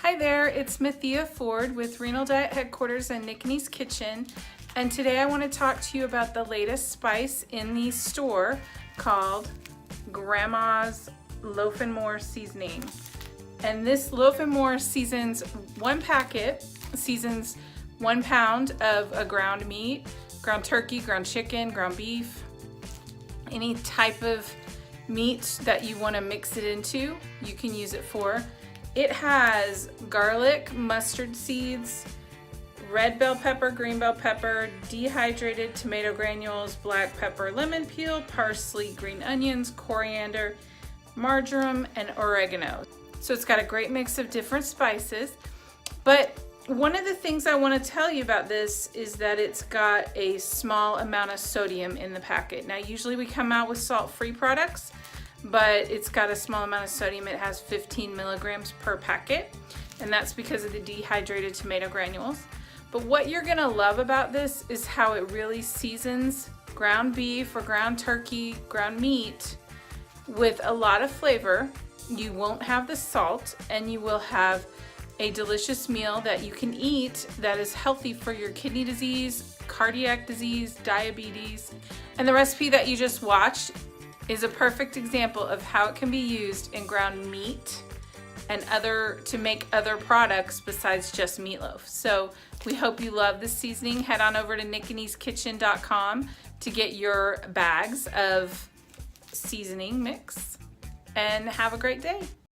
Hi there, it's Mathia Ford with Renal Diet Headquarters and Nick and E's Kitchen, and today I want to talk to you about the latest spice in the store called Grandma's Loaf and More Seasoning. And this Loaf and More seasons one packet, seasons 1 pound of a ground meat, ground turkey, ground chicken, ground beef, any type of meat that you want to mix it into, you can use it for. It has garlic, mustard seeds, red bell pepper, green bell pepper, dehydrated tomato granules, black pepper, lemon peel, parsley, green onions, coriander, marjoram, and oregano. So it's got a great mix of different spices. But one of the things I want to tell you about this is that it's got a small amount of sodium in the packet. Now usually we come out with salt-free products, but it's got a small amount of sodium. It has 15 milligrams per packet, and that's because of the dehydrated tomato granules. But what you're gonna love about this is how it really seasons ground beef or ground turkey, ground meat with a lot of flavor. You won't have the salt, and you will have a delicious meal that you can eat that is healthy for your kidney disease, cardiac disease, diabetes. And the recipe that you just watched is a perfect example of how it can be used in ground meat and to make other products besides just meatloaf. So we hope you love this seasoning. Head on over to nickandeskitchen.com to get your bags of seasoning mix, and have a great day.